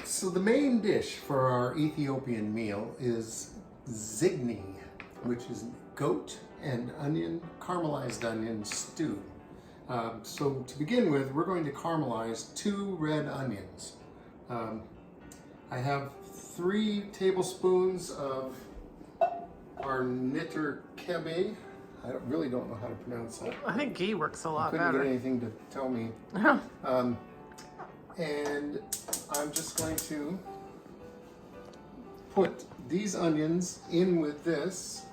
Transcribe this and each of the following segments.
So the main dish for our Ethiopian meal is Zigni, which is goat and onion, caramelized onion stew. So to begin with, we're going to caramelize 2 red onions. I have 3 tablespoons of our Niter Kibbeh. I really don't know how to pronounce that. I think ghee works a lot I couldn't better. get anything to tell me. And I'm just going to put these onions in with this,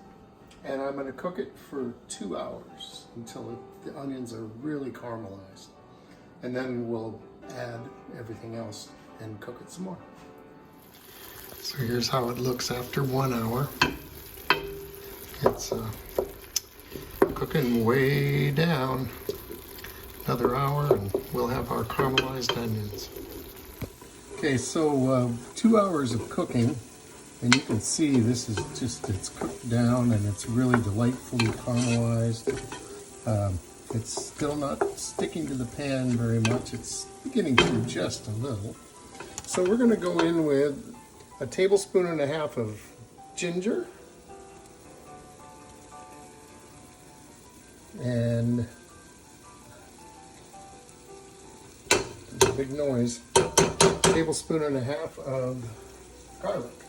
and I'm going to cook it for 2 hours until the onions are really caramelized. And then we'll add everything else and cook it some more. So here's how it looks after 1 hour. It's cooking way down. Another hour and we'll have our caramelized onions. Okay, so 2 hours of cooking, and you can see this is just, it's cooked down and it's really delightfully caramelized. It's still not sticking to the pan very much. It's beginning to just a little. So we're going to go in with 1.5 tablespoons of ginger and a big noise, 1.5 tablespoons of garlic,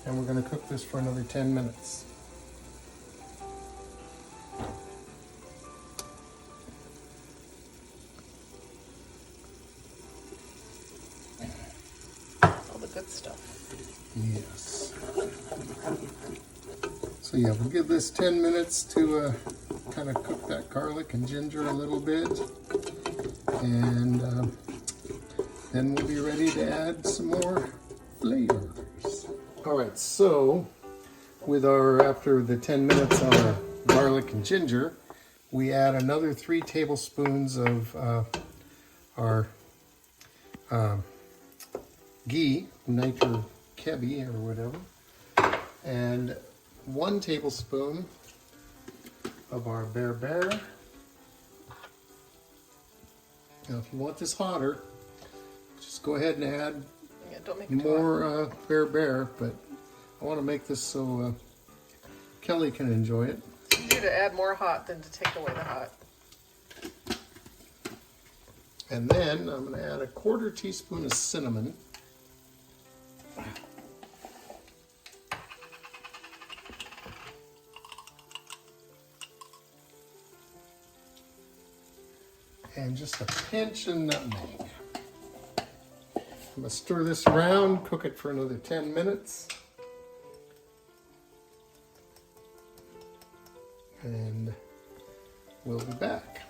and we're going to cook this for another 10 minutes. All the good stuff. Yes. So yeah, we'll give this 10 minutes to kind of cook that garlic and ginger a little bit, and then we'll be ready to add some more flavors. All right, so with after the 10 minutes on our garlic and ginger, we add another 3 tablespoons of our ghee, Niter Kibbeh or whatever, and 1 tablespoon of our Berbere. Now, if you want this hotter, just go ahead and add Don't make it more Berbere, but I want to make this so Kelly can enjoy it. It's easier to add more hot than to take away the hot. And then I'm going to add 1/4 teaspoon of cinnamon. And just a pinch of nutmeg. I'm going to stir this around, cook it for another 10 minutes. And we'll be back.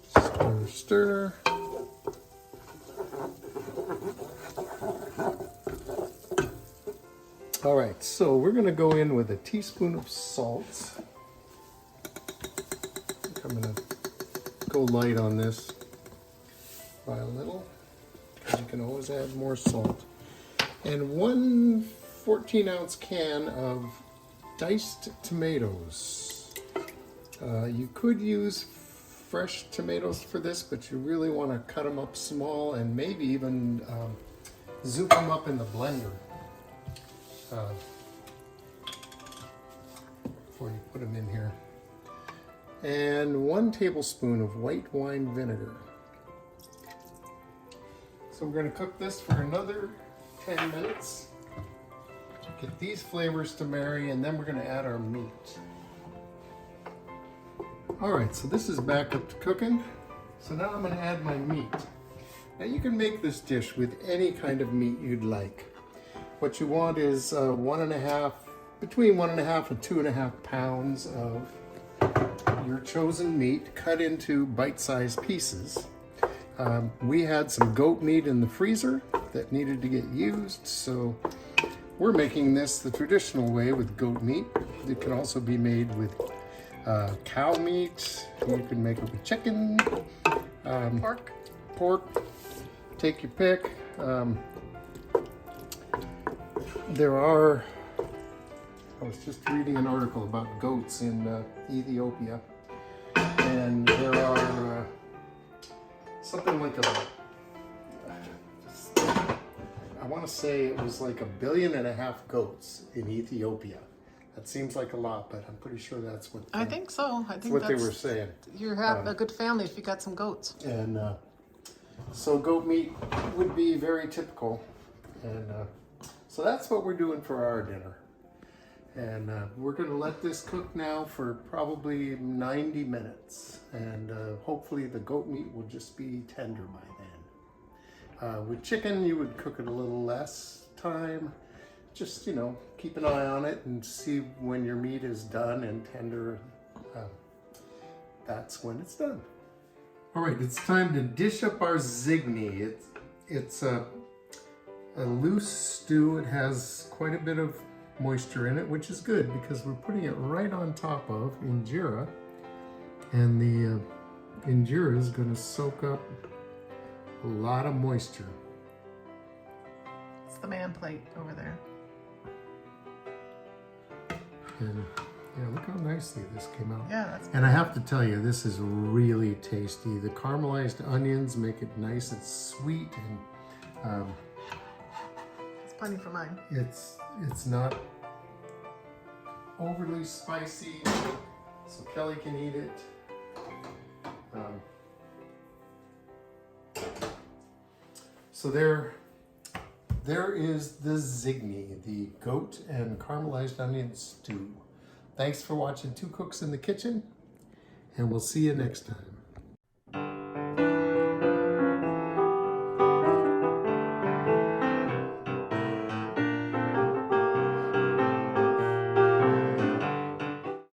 Stir, stir. All right, so we're going to go in with 1 teaspoon of salt. I'm going to go light on this by a little, because you can always add more salt. And 1 14-ounce can of diced tomatoes. You could use fresh tomatoes for this, but you really want to cut them up small and maybe even zoop them up in the blender before you put them in here. And 1 tablespoon of white wine vinegar. So we're going to cook this for another 10 minutes. Get these flavors to marry, and then we're going to add our meat. All right, so this is back up to cooking. So now I'm going to add my meat. Now you can make this dish with any kind of meat you'd like. What you want is between 1.5 and 2.5 pounds of your chosen meat cut into bite-sized pieces. We had some goat meat in the freezer that needed to get used, so we're making this the traditional way with goat meat. It can also be made with cow meat. You can make it with chicken, pork. Take your pick. I was just reading an article about goats in Ethiopia, and there are something like want to say it was like 1.5 billion goats in Ethiopia. That seems like a lot, but I'm pretty sure that's what I think so. I think what they that's were saying. You have a good family if you got some goats. And so goat meat would be very typical. And so that's what we're doing for our dinner. And we're going to let this cook now for probably 90 minutes. And hopefully the goat meat will just be tender by then. With chicken, you would cook it a little less time. Just, you know, keep an eye on it and see when your meat is done and tender. That's when it's done. All right, it's time to dish up our Zigni. It's a loose stew. It has quite a bit of moisture in it, which is good because we're putting it right on top of Injera. And the Injera is going to soak up a lot of moisture. It's the man plate over there. And yeah, look how nicely this came out. Yeah, that's And I have to tell you, this is really tasty. The caramelized onions make it nice and sweet, and it's plenty for mine. it's not overly spicy, so Kelly can eat it. So there is the Zigni, the goat and caramelized onion stew. Thanks for watching Two Cooks in the Kitchen, and we'll see you next time.